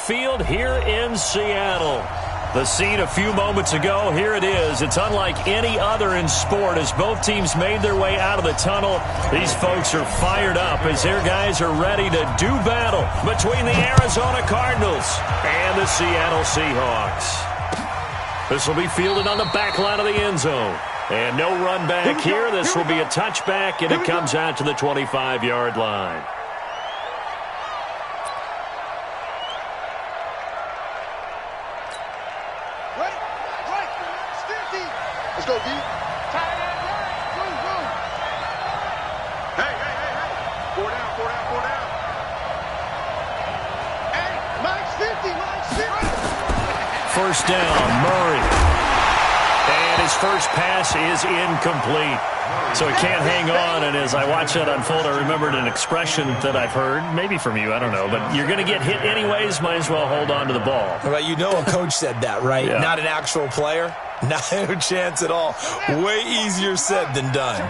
Field here in Seattle. The scene a few moments ago, here it is. It's unlike any other in sport as both teams made their way out of the tunnel. These folks are fired up as their guys are ready to do battle between the Arizona Cardinals and the Seattle Seahawks. This will be fielded on the back line of the end zone. And no run back here. This will be a touchback, and it comes out to the 25-yard line. Let's go, D. Tight end right. Boom. Hey. Four down. Hey, Mike's 50. First down, Murray. And his first pass is incomplete. So he can't hang on, and as I watch that unfold, I remembered an expression that I've heard, maybe from you, I don't know, but you're going to get hit anyways, might as well hold on to the ball. Well, you know a coach said that, right? Yeah. Not an actual player. No chance at all. Way easier said than done.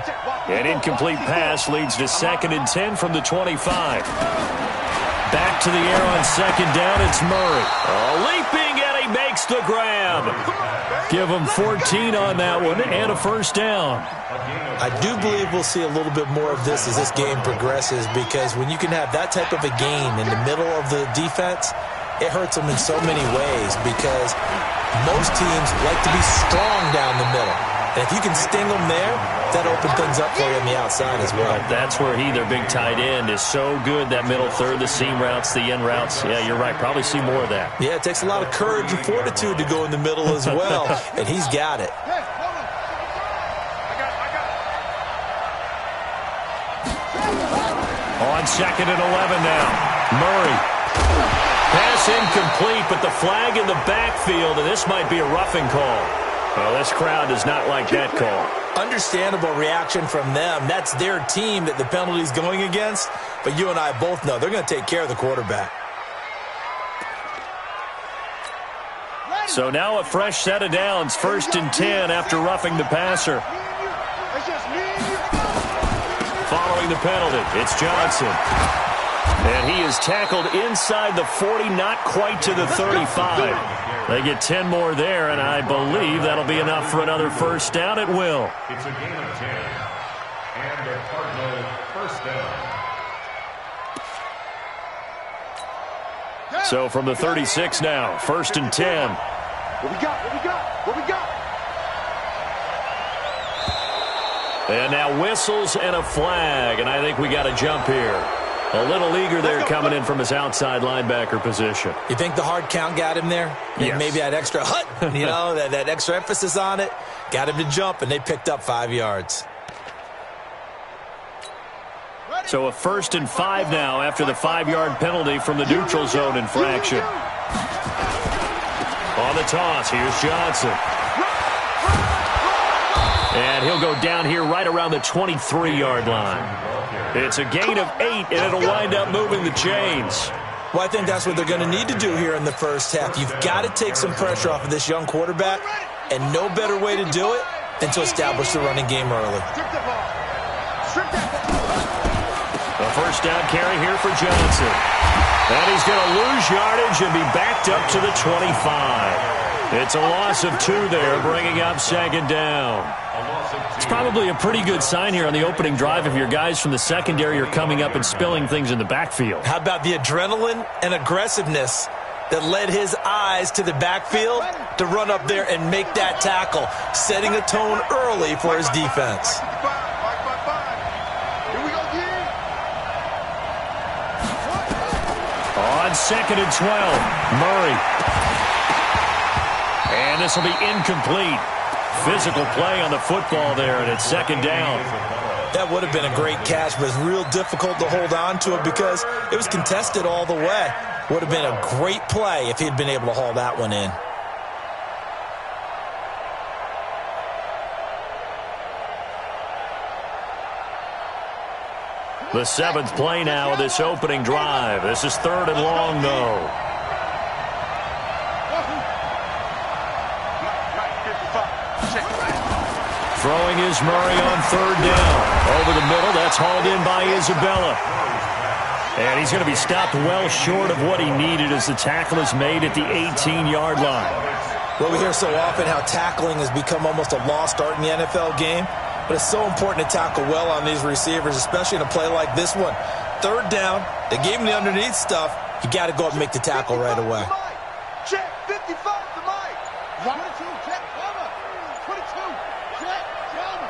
An incomplete pass leads to 2nd and 10 from the 25. Back to the air on 2nd down, it's Murray. Leaping, and he makes the grab. Give him 14 on that one and a first down. I do believe we'll see a little bit more of this as this game progresses, because when you can have that type of a game in the middle of the defense, it hurts them in so many ways, because most teams like to be strong down the middle. And if you can sting them there, that opens things up for you on the outside as well. That's where their big tight end, is so good, that middle third, the seam routes, the end routes. Yeah, you're right. Probably see more of that. Yeah, it takes a lot of courage and fortitude to go in the middle as well, and he's got it. On 2nd and 11 now, Murray. Pass incomplete, but the flag in the backfield, and this might be a roughing call. Well, this crowd does not like that call. Understandable reaction from them. That's their team that the penalty's going against, but you and I both know they're going to take care of the quarterback. So now a fresh set of downs, 1st and 10 after roughing the passer. Following the penalty, it's Johnson. And he is tackled inside the 40, not quite to the 35. They get 10 more there, and I believe that'll be enough for another first down. It will. It's a gain of 10, and the Cardinal first down. So from the 36 now, 1st and 10. What we got? And now whistles and a flag, and I think we got a jump here. A little eager there coming in from his outside linebacker position. You think the hard count got him there? Yes. Maybe that extra that extra emphasis on it got him to jump, and they picked up 5 yards. So a 1st and 5 now after the 5-yard penalty from the neutral zone infraction. On the toss, here's Johnson. And he'll go down here right around the 23-yard line. It's a gain of 8, and it'll wind up moving the chains. Well, I think that's what they're going to need to do here in the first half. You've got to take some pressure off of this young quarterback, and no better way to do it than to establish the running game early. A first down carry here for Johnson. And he's going to lose yardage and be backed up to the 25. It's a loss of 2 there, bringing up 2nd down. It's probably a pretty good sign here on the opening drive if your guys from the secondary are coming up and spilling things in the backfield. How about the adrenaline and aggressiveness that led his eyes to the backfield to run up there and make that tackle, setting a tone early for his defense. On 2nd and 12, Murray. And this will be incomplete. Physical play on the football there, and it's 2nd down. That would have been a great catch, but it's real difficult to hold on to it because it was contested all the way. Would have been a great play if he'd been able to haul that one in. The 7th play now of this opening drive. This is 3rd and long, though. Throwing is Murray on 3rd down. Over the middle, that's hauled in by Isabella. And he's going to be stopped well short of what he needed as the tackle is made at the 18-yard line. Well, we hear so often how tackling has become almost a lost art in the NFL game, but it's so important to tackle well on these receivers, especially in a play like this one. Third down, they gave him the underneath stuff. You got to go up and make the tackle right away. Check 55 to Mike. 22, check, cover. 22, check, cover.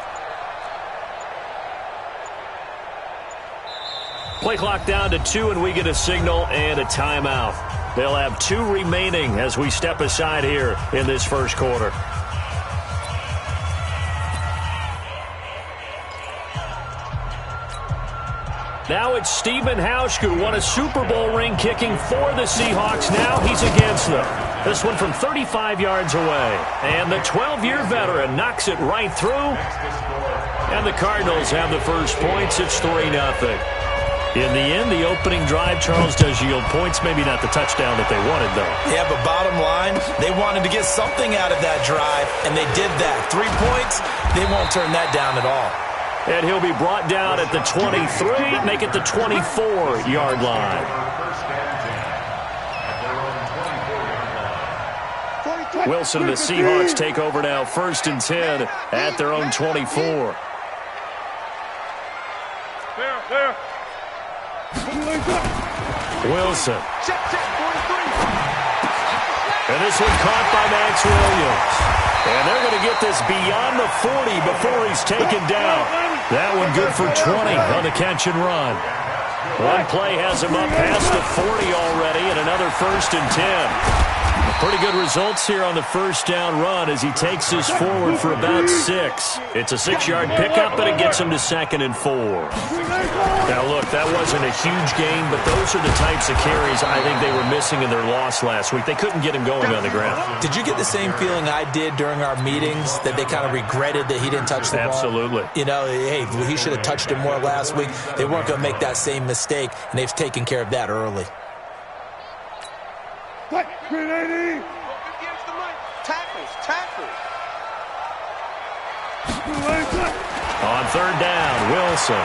Play clock down to 2, and we get a signal and a timeout. They'll have 2 remaining as we step aside here in this first quarter. Now it's Stephen Hauschka, who won a Super Bowl ring kicking for the Seahawks. Now he's against them. This one from 35 yards away. And the 12-year veteran knocks it right through. And the Cardinals have the first points. It's 3-0. In the end, the opening drive, Charles, does yield points. Maybe not the touchdown that they wanted, though. Yeah, but bottom line, they wanted to get something out of that drive, and they did that. 3 points, they won't turn that down at all. And he'll be brought down at the 23, make it the 24-yard line. Wilson and the Seahawks take over now, 1st and 10 at their own 24. Wilson. And this one caught by Max Williams. And they're going to get this beyond the 40 before he's taken down. That one good for 20 on the catch and run. One play has him up past the 40 already, and another 1st and 10. Pretty good results here on the first down run as he takes this forward for about 6. It's a 6-yard pickup, but it gets him to 2nd and 4. Now, look, that wasn't a huge gain, but those are the types of carries I think they were missing in their loss last week. They couldn't get him going on the ground. Did you get the same feeling I did during our meetings, that they kind of regretted that he didn't touch the ball? Absolutely. You know, hey, he should have touched it more last week. They weren't going to make that same mistake, and they've taken care of that early. Tackles, tackles. On 3rd down, Wilson.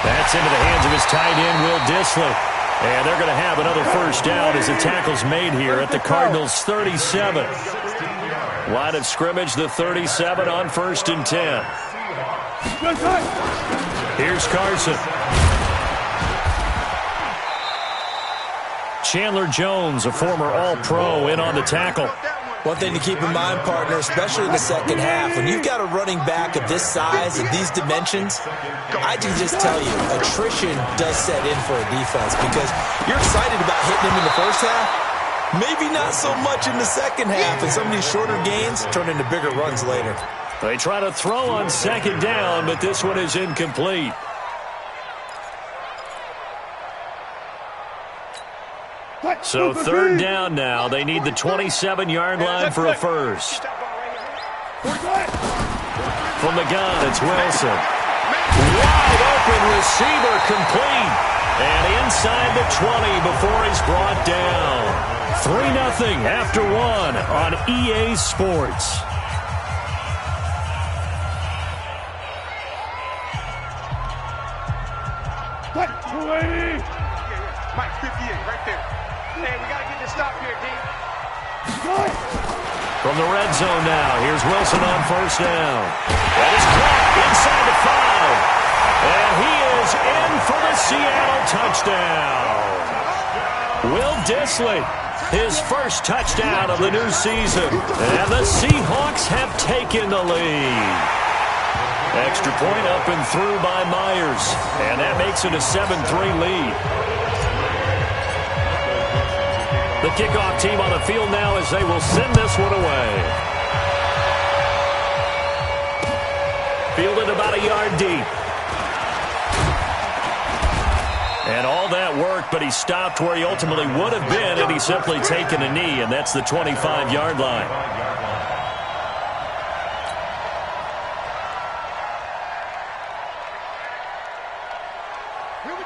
That's into the hands of his tight end, Will Dissly. And they're going to have another first down as the tackle's made here at the Cardinals' 37. Line of scrimmage, the 37 on 1st and 10. Here's Carson. Chandler Jones, a former All-Pro, in on the tackle. One thing to keep in mind, partner, especially in the second half, when you've got a running back of this size and these dimensions, I can just tell you, attrition does set in for a defense because you're excited about hitting him in the first half, maybe not so much in the second half, and some of these shorter gains turn into bigger runs later. They try to throw on 2nd down, but this one is incomplete. So 3rd down now. They need the 27-yard line for a first. From the gun, it's Wilson. Wide open receiver complete. And inside the 20 before he's brought down. 3-0 after 1 on EA Sports. Mike 58, right there. Hey, we got to get this stop here, D. From the red zone now, here's Wilson on 1st down. That is caught inside the 5. And he is in for the Seattle touchdown. Will Dissly, his first touchdown of the new season. And the Seahawks have taken the lead. Extra point up and through by Myers. And that makes it a 7-3 lead. The kickoff team on the field now as they will send this one away. Fielded about a yard deep. And all that worked, but he stopped where he ultimately would have been had he simply taken a knee, and that's the 25-yard line.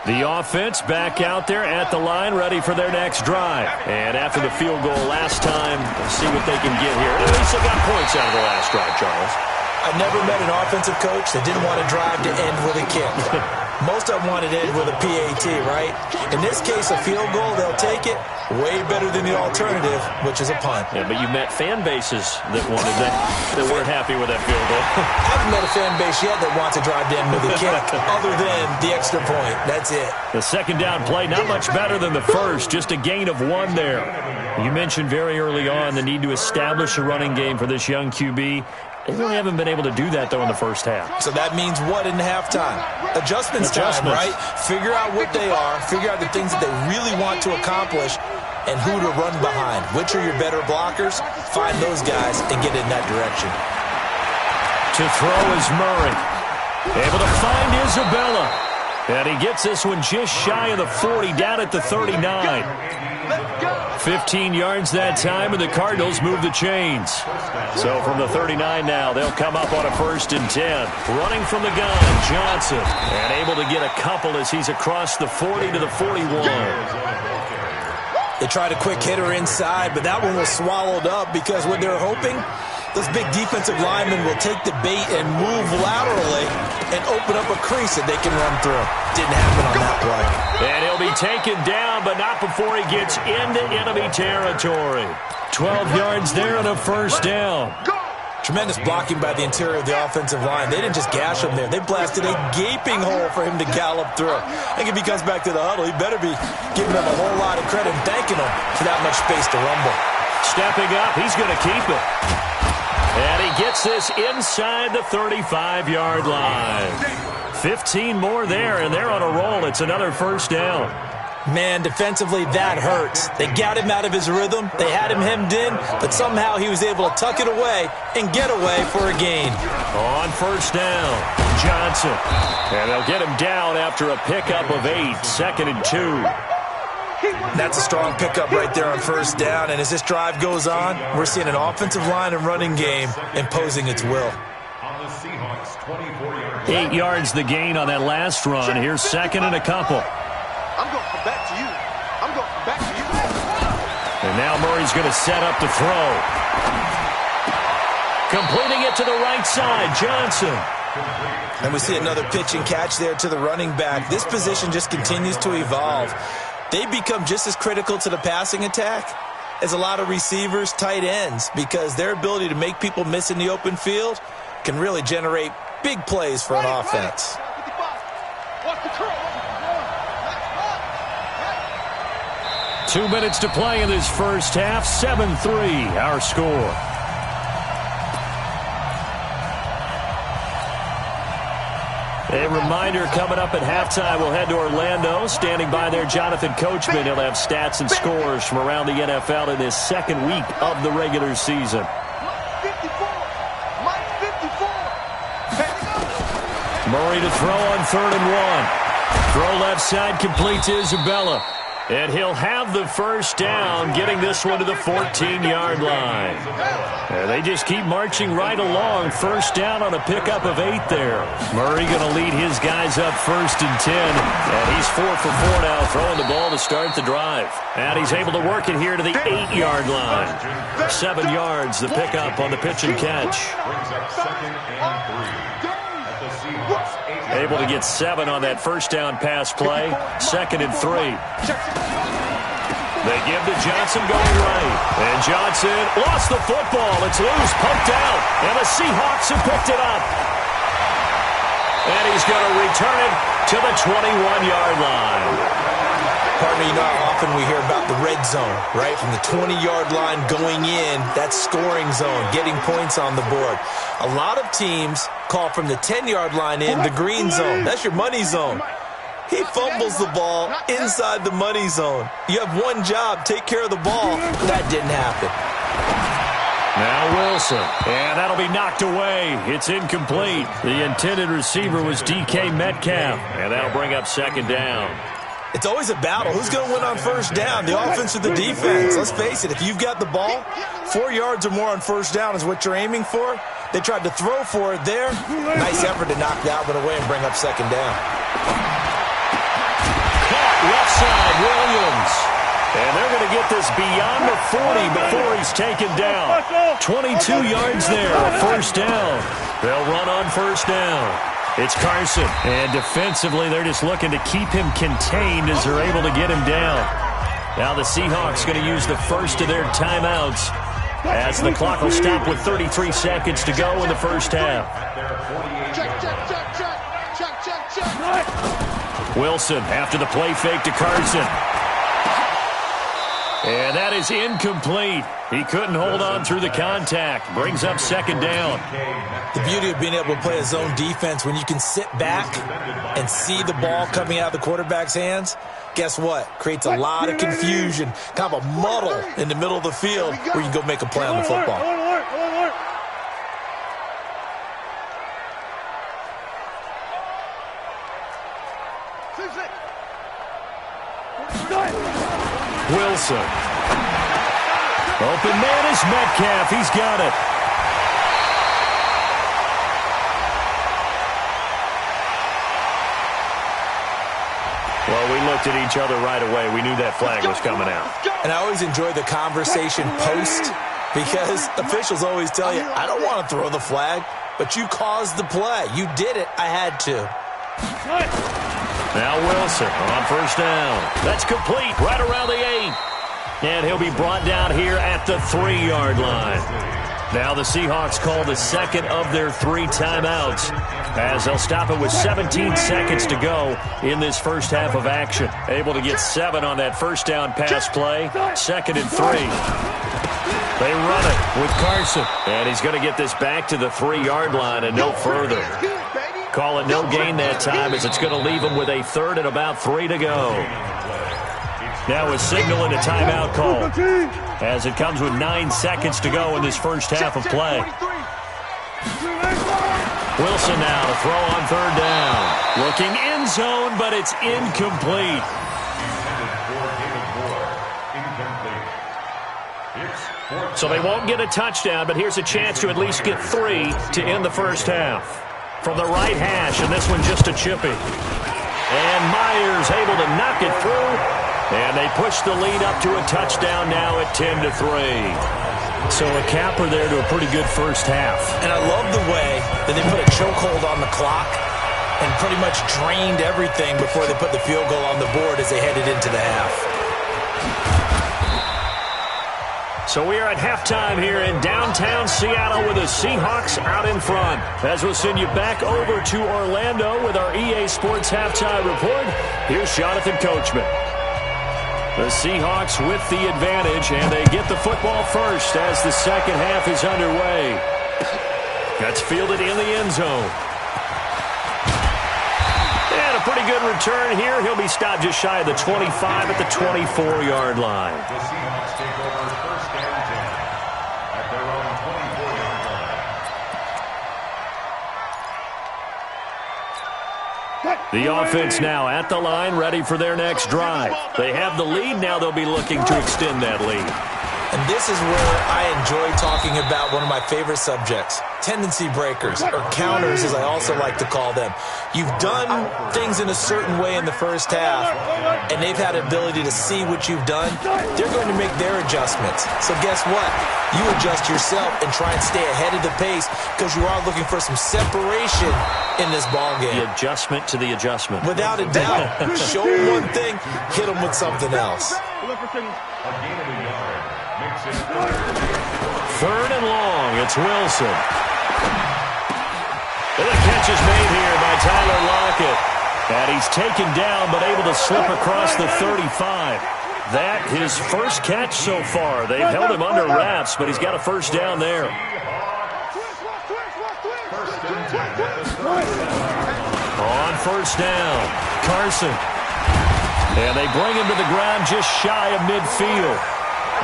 The offense back out there at the line, ready for their next drive. And after the field goal last time, see what they can get here. At least they got points out of the last drive, Charles. I've never met an offensive coach that didn't want a drive to end with a kick. Most of them want it in with a PAT, right? In this case, a field goal, they'll take it. Way better than the alternative, which is a punt. Yeah, but you met fan bases that wanted that weren't happy with that field goal. I haven't met a fan base yet that wants to drive in with a kick other than the extra point. That's it. The second down play, not much better than the first, just a gain of 1 there. You mentioned very early on the need to establish a running game for this young QB. They really haven't been able to do that, though, in the first half. So that means what in halftime? Adjustments time, right? Figure out what they are, figure out the things that they really want to accomplish, and who to run behind. Which are your better blockers? Find those guys and get in that direction. To throw is Murray. Able to find Isabella. And he gets this one just shy of the 40, down at the 39. 15 yards that time, and the Cardinals move the chains. So from the 39 now, they'll come up on a 1st and 10. Running from the gun, Johnson. And able to get a couple as he's across the 40 to the 41. They tried a quick hitter inside, but that one was swallowed up because what they're hoping, those big defensive linemen will take the bait and move laterally and open up a crease that they can run through. Didn't happen on that play. And he'll be taken down, but not before he gets into enemy territory. 12 yards there and a 1st down. Tremendous blocking by the interior of the offensive line. They didn't just gash him there. They blasted a gaping hole for him to gallop through. I think if he comes back to the huddle, he better be giving them a whole lot of credit and thanking them for that much space to rumble. Stepping up, he's going to keep it. And he gets this inside the 35-yard line. 15 more there, and they're on a roll. It's another 1st down. Man, defensively, that hurts. They got him out of his rhythm. They had him hemmed in, but somehow he was able to tuck it away and get away for a gain. On 1st down, Johnson. And they'll get him down after a pickup of 8, 2nd and 2. That's a strong pickup right there on 1st down, and as this drive goes on, we're seeing an offensive line and running game imposing its will. 8 yards the gain on that last run. Here's 2nd and a couple. I'm going to come back to you. I'm going to come back to you. And now Murray's going to set up to throw. Completing it to the right side, Johnson. And we see another pitch and catch there to the running back. This position just continues to evolve. They become just as critical to the passing attack as a lot of receivers, tight ends, because their ability to make people miss in the open field can really generate big plays for an offense. Watch the curl. 2 minutes to play in this first half. 7-3, our score. A reminder coming up at halftime, we'll head to Orlando. Standing by there, Jonathan Coachman. He'll have stats and scores from around the NFL in this 2nd week of the regular season. 54. Mike 54. Murray to throw on 3rd and 1. Throw left side, complete to Isabella. And he'll have the 1st down, getting this one to the 14-yard line. And they just keep marching right along. 1st down on a pickup of 8 there. Murray going to lead his guys up 1st and 10. And he's 4 for 4 now, throwing the ball to start the drive. And he's able to work it here to the 8-yard line. 7 yards, the pickup on the pitch and catch. Able to get 7 on that 1st down pass play. 2nd and 3. They give to Johnson going right. And Johnson lost the football. It's loose, poked out. And the Seahawks have picked it up. And he's going to return it to the 21-yard line. Partner, you know how often we hear about the red zone, right? From the 20-yard line going in, that's scoring zone, getting points on the board. A lot of teams call from the 10-yard line in the green zone. That's your money zone. He fumbles the ball inside the money zone. You have one job, take care of the ball. That didn't happen. Now Wilson, and that'll be knocked away. It's incomplete. The intended receiver was DK Metcalf, and that'll bring up 2nd down. It's always a battle. Who's going to win on 1st down, the offense or the defense? Let's face it, if you've got the ball, 4 yards or more on 1st down is what you're aiming for. They tried to throw for it there. Nice effort to knock that one away and bring up 2nd down. Caught left side, Williams. And they're going to get this beyond the 40 before he's taken down. 22 yards there, 1st down. They'll run on 1st down. It's Carson. And defensively, they're just looking to keep him contained as they're able to get him down. Now the Seahawks going to use the first of their timeouts as the clock will stop with 33 seconds to go in the first half. Wilson after the play fake to Carson. And that is incomplete. He couldn't hold on through the contact. Brings up second down. The beauty of being able to play a zone defense when you can sit back and see the ball coming out of the quarterback's hands, guess what? Creates a lot of confusion, kind of a muddle in the middle of the field where you can go make a play on the football. Wilson. Open man is Metcalf. He's got it. Well, we looked at each other right away. We knew that flag was coming out. And I always enjoy the conversation post because officials always tell you, I don't want to throw the flag, but you caused the play. You did it. I had to. Now Wilson on first down. That's complete right around the 8. And he'll be brought down here at the 3-yard line. Now the Seahawks call the second of their 3 timeouts as they'll stop it with 17 seconds to go in this first half of action. Able to get 7 on that first down pass play. 2nd and 3. They run it with Carson. And he's going to get this back to the 3-yard line and no further. Call it no gain that time as it's going to leave him with a 3rd and about 3 to go. Now a signal and a timeout call as it comes with 9 seconds to go in this first half of play. Wilson now to throw on 3rd down. Looking end zone, but it's incomplete. So they won't get a touchdown, but here's a chance to at least get 3 to end the first half. From the right hash, and this one just a chippy. And Myers able to knock it through. And they push the lead up to a touchdown now at 10-3. So a capper there to a pretty good first half. And I love the way that they put a chokehold on the clock and pretty much drained everything before they put the field goal on the board as they headed into the half. So we are at halftime here in downtown Seattle with the Seahawks out in front. As we'll send you back over to Orlando with our EA Sports Halftime Report, here's Jonathan Coachman. The Seahawks with the advantage, and they get the football first as the second half is underway. That's fielded in the end zone. And a pretty good return here. He'll be stopped just shy of the 25 at the 24-yard line. The Seahawks take over first and 10 at their own 24-yard line. The offense now at the line, ready for their next drive. They have the lead. Now they'll be looking to extend that lead. And this is where I enjoy talking about one of my favorite subjects, tendency breakers, or counters as I also like to call them. You've done things in a certain way in the first half, and they've had ability to see what you've done. They're going to make their adjustments. So guess what? You adjust yourself and try and stay ahead of the pace because you are looking for some separation in this ballgame. The adjustment to the adjustment. Without a doubt. Show them one thing, hit them with something else. A gain of a yard. Makes it 3rd and long. It's Wilson. And the catch is made here by Tyler Lockett. And he's taken down but able to slip across the 35. That his first catch so far. They've held him under wraps, but he's got a first down there. On first down, Carson. And they bring him to the ground just shy of midfield.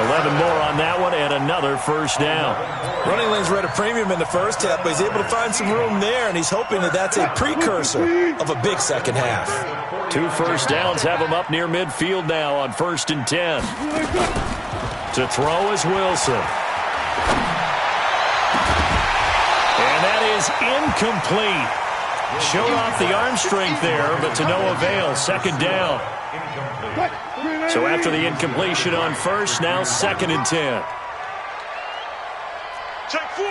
11 more on that one and another first down. Running lanes were at a premium in the first half, but he's able to find some room there, and he's hoping that that's a precursor of a big second half. 2 first downs have him up near midfield now on 1st and 10. To throw is Wilson. And that is incomplete. Showed off the arm strength there, but to no avail. 2nd down. So after the incompletion on first, now 2nd and 10. Take 4.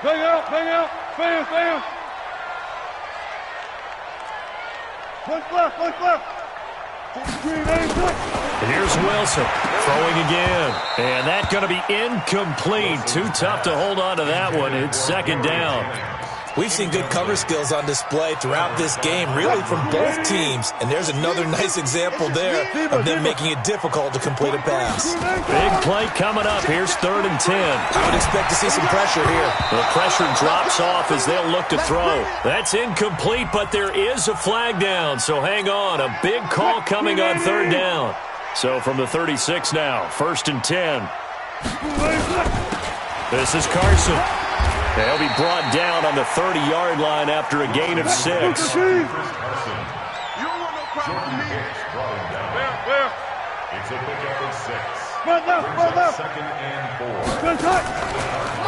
Bang out. Bam. Push left, push left. Here's Wilson throwing again. And that's going to be incomplete. Too tough to hold on to that one. It's second down. We've seen good cover skills on display throughout this game, really from both teams. And there's another nice example there of them making it difficult to complete a pass. Big play coming up. Here's 3rd and 10. I would expect to see some pressure here. The pressure drops off as they'll look to throw. That's incomplete, but there is a flag down. So hang on. A big call coming on 3rd down. So from the 36 now, 1st and 10. This is Carson. They'll be brought down on the 30-yard line after a gain of 6. You don't want no problem with me. Where? It's a pickup of 6. Run left. 2nd and 4. Good touch.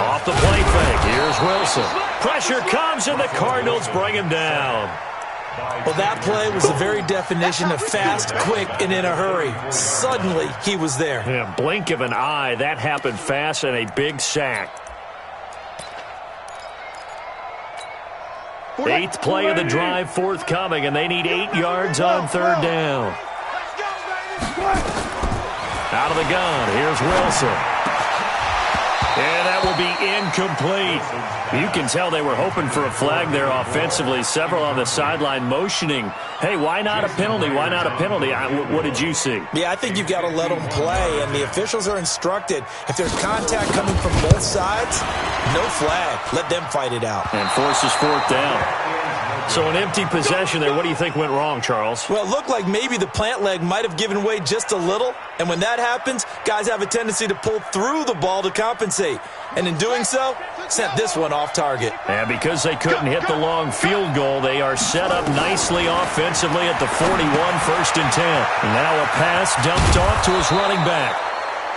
Off the play fake. Here's Wilson. Pressure comes, and the Cardinals bring him down. Well, that play was the very definition of fast, quick, and in a hurry. Suddenly, he was there. Yeah, blink of an eye. That happened fast, and a big sack. 8th play of the drive forthcoming, and they need 8 yards on 3rd down. Out of the gun, here's Wilson. And that will be incomplete. You can tell they were hoping for a flag there offensively. Several on the sideline motioning, hey, why not a penalty? Why not a penalty? What did you see? Yeah, I think you've got to let them play, and the officials are instructed. If there's contact coming from both sides, no flag. Let them fight it out. And forces 4th down. So an empty possession there. What do you think went wrong, Charles? Well, it looked like maybe the plant leg might have given way just a little. And when that happens, guys have a tendency to pull through the ball to compensate. And in doing so, sent this one off target. And because they couldn't hit the long field goal, they are set up nicely offensively at the 41, 1st and 10. And now a pass dumped off to his running back.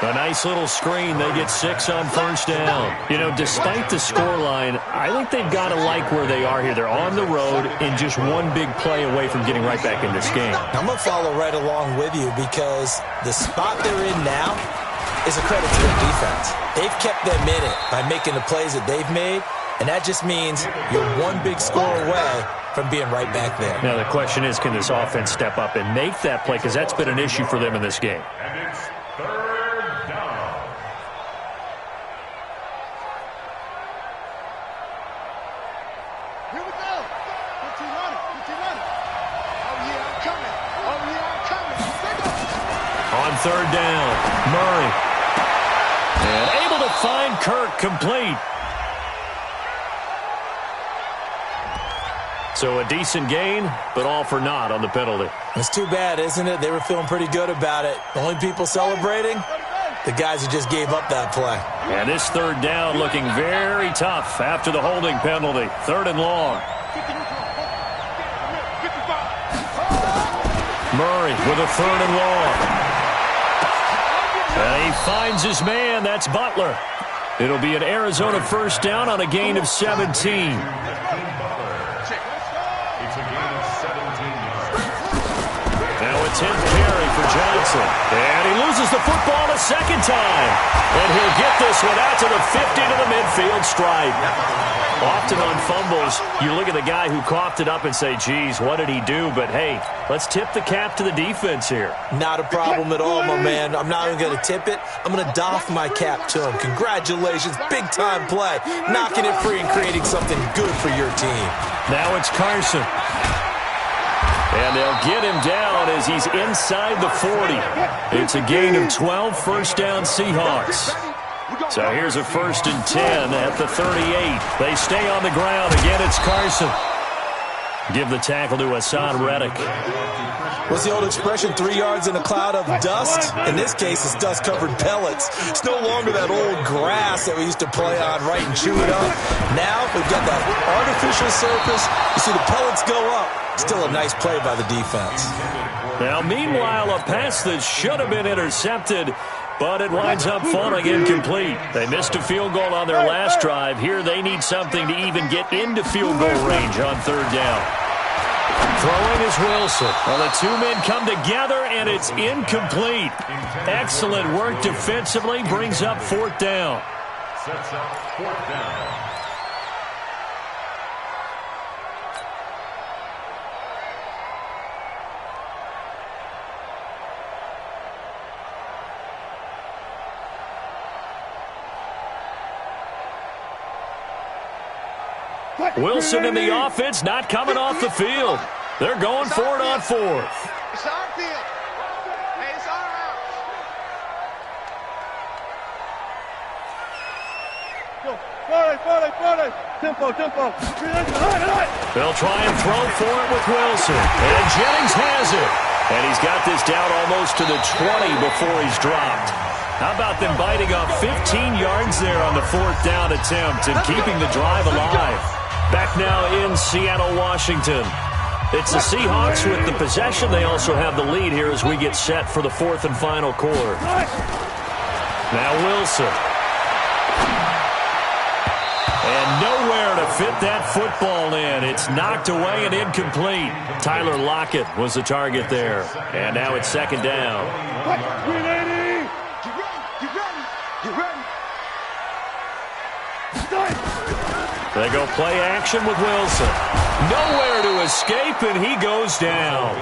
A nice little screen. They get 6 on 1st down. You know, despite the scoreline, I think they've got to like where they are here. They're on the road and just one big play away from getting right back in this game. I'm going to follow right along with you because the spot they're in now is a credit to their defense. They've kept them in it by making the plays that they've made, and that just means you're one big score away from being right back there. Now, the question is, can this offense step up and make that play? Because that's been an issue for them in this game. And it's 3rd down. Here we go. 1500. Oh, yeah, I'm coming. On 3rd down, Murray. And able to find Kirk complete. So a decent gain, but all for naught on the penalty. It's too bad, isn't it? They were feeling pretty good about it. The only people celebrating, the guys who just gave up that play. And this 3rd down looking very tough after the holding penalty. 3rd and long. Murray with a 3rd and long. And he finds his man. That's Butler. It'll be an Arizona 1st down on a gain of 17. It's a gain of 17 yards. Now a 10th carry for Johnson. And he loses the football a 2nd time. And he'll get this one out to the 50 to the midfield stripe. Often on fumbles, you look at the guy who coughed it up and say, geez, what did he do? But, hey, let's tip the cap to the defense here. Not a problem at all, my man. I'm not even going to tip it. I'm going to doff my cap to him. Congratulations, big-time play. Knocking it free and creating something good for your team. Now it's Carson. And they'll get him down as he's inside the 40. It's a gain of 12, 1st down Seahawks. So here's a 1st and 10 at the 38. They stay on the ground. Again, it's Carson. Give the tackle to Hassan Reddick. What's the old expression, 3 yards in a cloud of dust? In this case, it's dust-covered pellets. It's no longer that old grass that we used to play on, right, and chew it up. Now we've got that artificial surface. You see the pellets go up. Still a nice play by the defense. Now, meanwhile, a pass that should have been intercepted, but it winds up falling incomplete. They missed a field goal on their last drive. Here they need something to even get into field goal range on 3rd down. Throwing is Wilson. Well, the two men come together, and it's incomplete. Excellent work defensively. Brings up 4th down. Sets up 4th down. Wilson in the offense, not coming off the field. They're going for it on fourth. It's our field. Hey, it's our house. Tempo. They'll try and throw for it with Wilson. And Jennings has it. And he's got this down almost to the 20 before he's dropped. How about them biting off 15 yards there on the fourth down attempt and keeping the drive alive? Back now in Seattle, Washington. It's the Seahawks with the possession. They also have the lead here as we get set for the fourth and final quarter. Now Wilson. And nowhere to fit that football in. It's knocked away and incomplete. Tyler Lockett was the target there. And now it's second down. They go play action with Wilson. Nowhere to escape, and he goes down.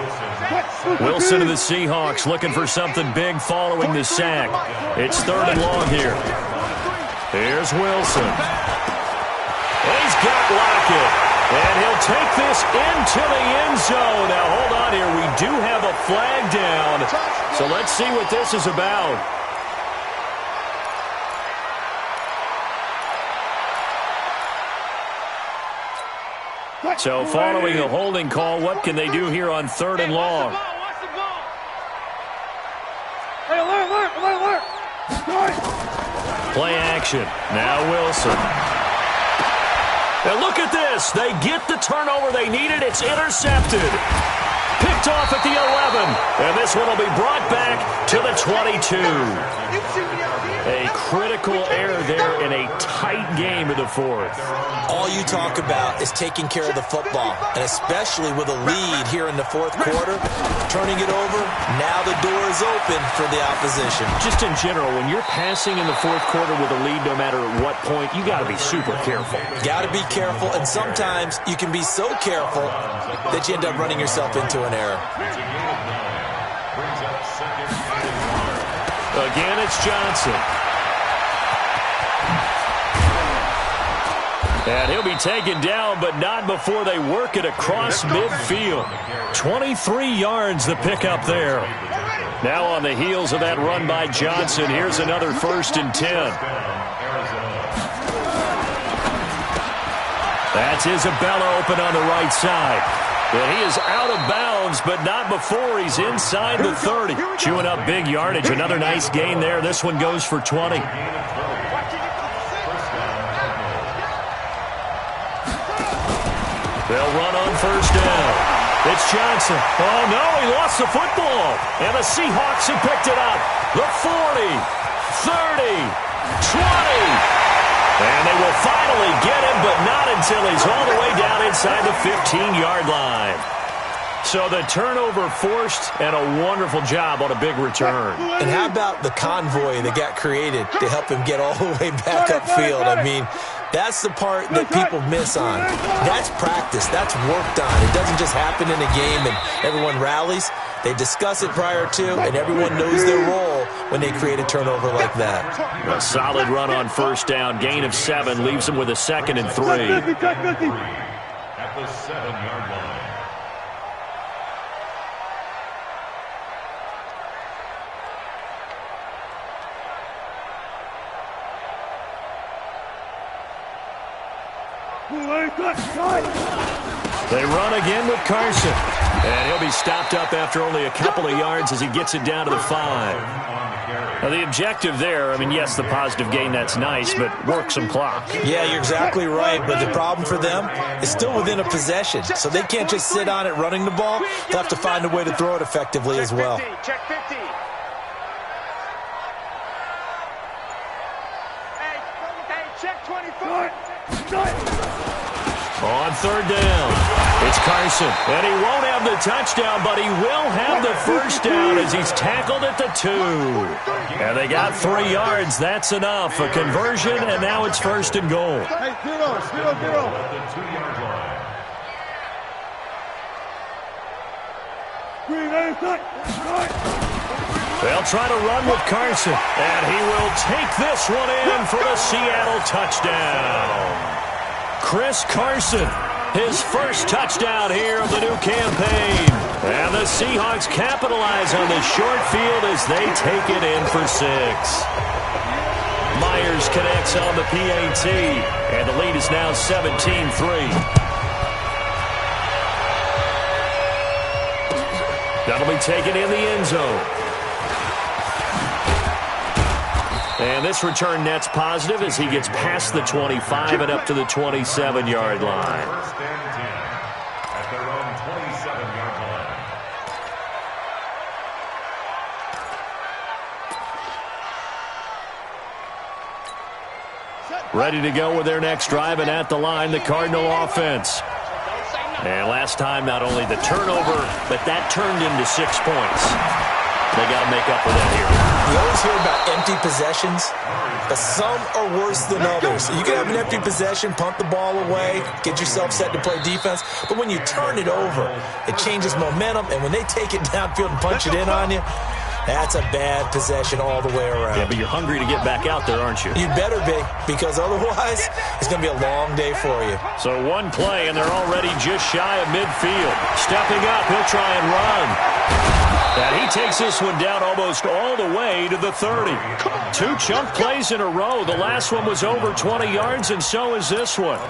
Wilson of the Seahawks looking for something big following the sack. It's third and long here. Here's Wilson. He's got Lockett. And he'll take this into the end zone. Now, hold on here. We do have a flag down. So let's see what this is about. So following the holding call, what can they do here on third and long? Play action. Now Wilson. And look at this. They get the turnover they needed. It's intercepted. Picked off at the 11. And this one will be brought back to the 22. A critical error there in a tight game of the fourth. All you talk about is taking care of the football, and especially with a lead here in the fourth quarter, turning it over, now the door is open for the opposition. Just in general, when you're passing in the fourth quarter with a lead, no matter at what point, you got to be super careful. Got to be careful, and sometimes you can be so careful that you end up running yourself into an error. Again, it's Johnson. And he'll be taken down, but not before they work it across midfield. 23 yards the pickup there. Now on the heels of that run by Johnson, here's another 1st and 10. That's Isabella open on the right side. And he is out of bounds, but not before he's inside the 30. Chewing up big yardage. Another nice gain there. This one goes for 20. They'll run on first down. It's Johnson. Oh, no, he lost the football. And the Seahawks have picked it up. The 40, 30, 20. And they will finally get him, but not until he's all the way down inside the 15-yard line. So the turnover forced, and a wonderful job on a big return. And how about the convoy that got created to help him get all the way back upfield? I mean, that's the part that people miss on. That's practice. That's worked on. It doesn't just happen in a game and everyone rallies. They discuss it prior to, and everyone knows their role when they create a turnover like that. A solid run on first down. Gain of 7 leaves them with a 2nd and 3. At the 7-yard line. They run again with Carson. And he'll be stopped up after only a couple of yards as he gets it down to the 5. Now, the objective there, I mean, yes, the positive gain, that's nice, but work some clock. Yeah, you're exactly right, but the problem for them is still within a possession, so they can't just sit on it running the ball. They'll have to find a way to throw it effectively as well. Check 50. Hey, check 24. On third down, it's Carson. And he won't have the touchdown, but he will have the first down as he's tackled at the 2. And they got 3 yards. That's enough. A conversion, and now it's 1st and goal. Hey, 0. At the 2-yard line. They'll try to run with Carson. And he will take this one in for the Seattle touchdown. Chris Carson. His first touchdown here of the new campaign. And the Seahawks capitalize on the short field as they take it in for 6. Myers connects on the PAT, and the lead is now 17-3. That'll be taken in the end zone. And this return net's positive as he gets past the 25 and up to the 27-yard line. First and 10 at their own 27-yard line. Ready to go with their next drive, and at the line, the Cardinal offense. And last time, not only the turnover, but that turned into 6 points. They got to make up for that here. You always hear about empty possessions, but some are worse than others. You can have an empty possession, punt the ball away, get yourself set to play defense, but when you turn it over, it changes momentum, and when they take it downfield and punch it in on you, that's a bad possession all the way around. Yeah, but you're hungry to get back out there, aren't you? You better be, because otherwise, it's going to be a long day for you. So one play, and they're already just shy of midfield. Stepping up, he'll try and run. And he takes this one down almost all the way to the 30. 2 chunk plays in a row. The last one was over 20 yards, and so is this one.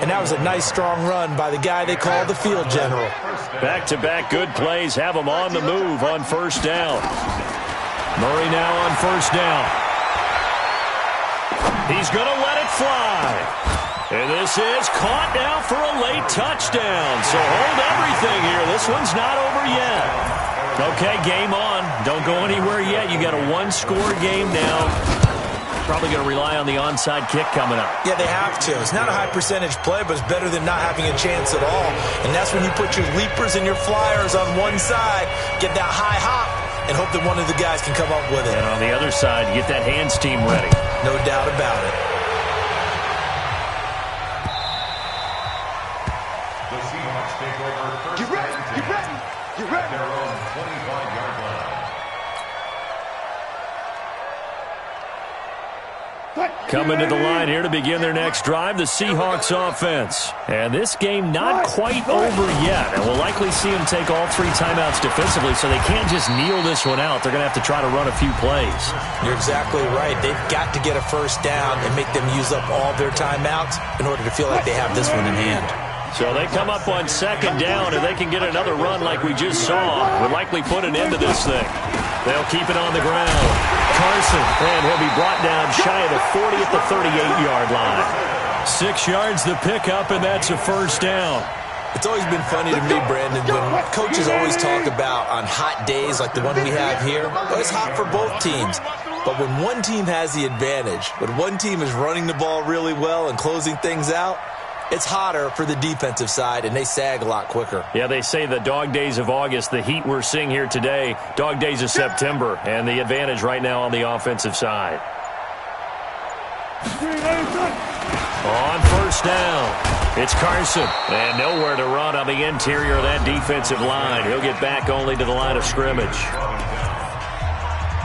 And that was a nice, strong run by the guy they call the field general. Back-to-back good plays have him on the move on first down. Murray now on first down. He's going to let it fly. And this is caught now for a late touchdown. So hold everything here. This one's not over yet. Okay, game on. Don't go anywhere yet. You got a 1-score game now. Probably going to rely on the onside kick coming up. Yeah, they have to. It's not a high-percentage play, but it's better than not having a chance at all. And that's when you put your leapers and your flyers on one side, get that high hop, and hope that one of the guys can come up with it. And on the other side, get that hands team ready. No doubt about it. The Seahawks take over first Get ready, and 10 get ready, get ready. at their own 25-yard line. Coming to the line here to begin their next drive, the Seahawks offense. And this game not quite over yet. And we'll likely see them take all 3 timeouts defensively, so they can't just kneel this one out. They're going to have to try to run a few plays. You're exactly right. They've got to get a first down and make them use up all their timeouts in order to feel like they have this one in hand. So they come up on second down, and they can get another run like we just saw. Would likely put an end to this thing. They'll keep it on the ground. Carson, and he'll be brought down shy of the 40 at the 38-yard line. 6 yards the pickup, and that's a first down. It's always been funny to me, Brandon, when coaches always talk about on hot days like the one we have here, well, it's hot for both teams. But when one team has the advantage, when one team is running the ball really well and closing things out, it's hotter for the defensive side, and they sag a lot quicker. Yeah, they say the dog days of August, the heat we're seeing here today, dog days of September, and the advantage right now on the offensive side. On first down, it's Carson, and nowhere to run on the interior of that defensive line. He'll get back only to the line of scrimmage.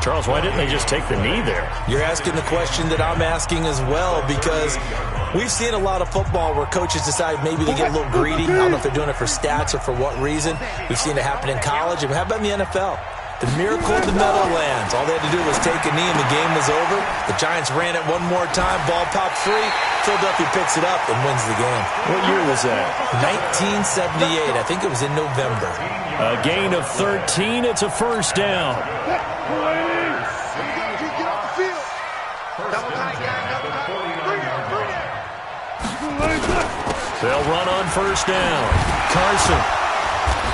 Charles, why didn't they just take the knee there? You're asking the question that I'm asking as well, because we've seen a lot of football where coaches decide maybe they get a little greedy. I don't know if they're doing it for stats or for what reason. We've seen it happen in college, and how about in the NFL? The miracle of the Meadowlands. All they had to do was take a knee, and the game was over. The Giants ran it one more time. Ball popped free. Philadelphia picks it up and wins the game. What year was that? 1978. I think it was in November. A gain of 13. It's a first down. They'll run on first down. Carson.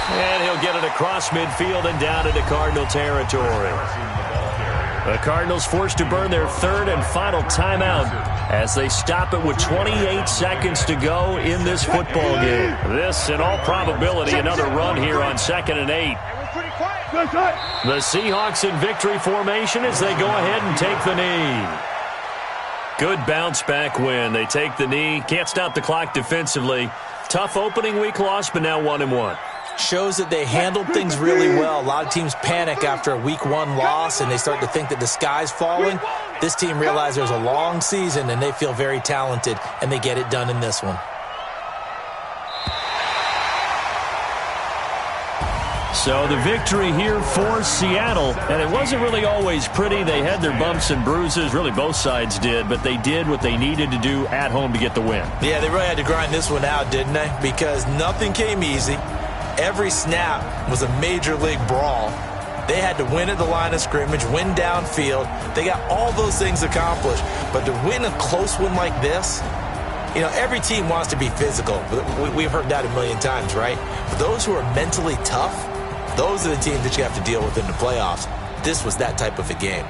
And he'll get it across midfield and down into Cardinal territory. The Cardinals forced to burn their 3rd and final timeout as they stop it with 28 seconds to go in this football game. This, in all probability, another run here on 2nd and 8. The Seahawks in victory formation as they go ahead and take the knee. Good bounce back win. They take the knee. Can't stop the clock defensively. Tough opening week loss, but now 1-1. shows that they handled things really well. A lot of teams panic after a week 1 loss, and they start to think that the sky's falling. This team realized there's a long season, and they feel very talented, and they get it done in this one. So the victory here for Seattle, and it wasn't really always pretty. They had their bumps and bruises, really both sides did, but they did what they needed to do at home to get the win. Yeah, they really had to grind this one out, didn't they? Because nothing came easy. Every snap was a major league brawl. They had to win at the line of scrimmage, win downfield. They got all those things accomplished. But to win a close one like this, you know, every team wants to be physical. We've heard that a million times, right? But those who are mentally tough, those are the teams that you have to deal with in the playoffs. This was that type of a game.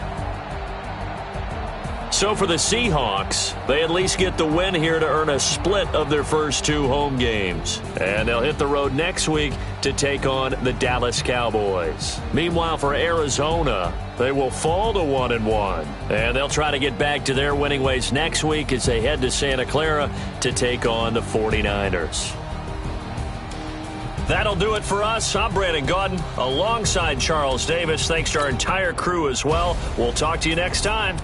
So for the Seahawks, they at least get the win here to earn a split of their first 2 home games. And they'll hit the road next week to take on the Dallas Cowboys. Meanwhile, for Arizona, they will fall to 1-1. And they'll try to get back to their winning ways next week as they head to Santa Clara to take on the 49ers. That'll do it for us. I'm Brandon Gaudin alongside Charles Davis. Thanks to our entire crew as well. We'll talk to you next time.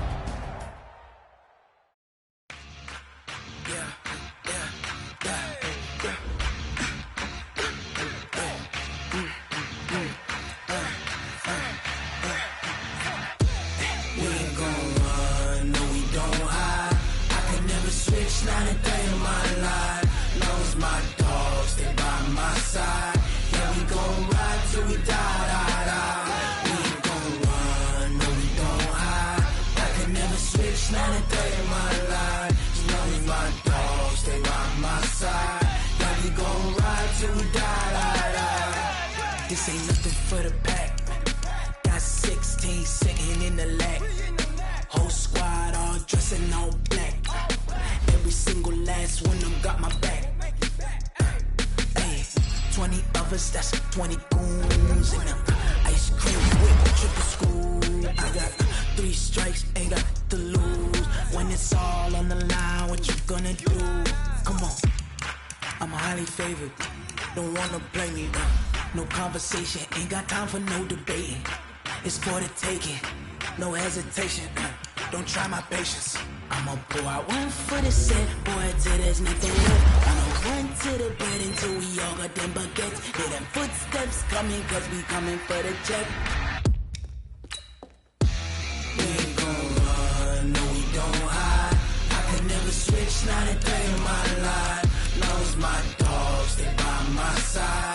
This ain't nothing for the pack. Got 16 sitting in the lag. Whole squad all dressing all black. Every single last one of them got my back. Hey, 20 of us, that's 20 goons in them. Ice cream whip, triple school. I got 3 strikes, ain't got to lose. When it's all on the line, what you gonna do? Come on, I'm highly favored. Don't wanna play me, no conversation, ain't got time for no debating. It's for the taking, no hesitation. Don't try my patience. I'ma pour out one for the set, boy, till there's nothing left. I'ma run to the bed until we all got them baguettes. Hear them footsteps coming, cause we coming for the check. We ain't gon' run, no we don't hide. I can never switch, not a day in my life. Long as my dogs, they by my side.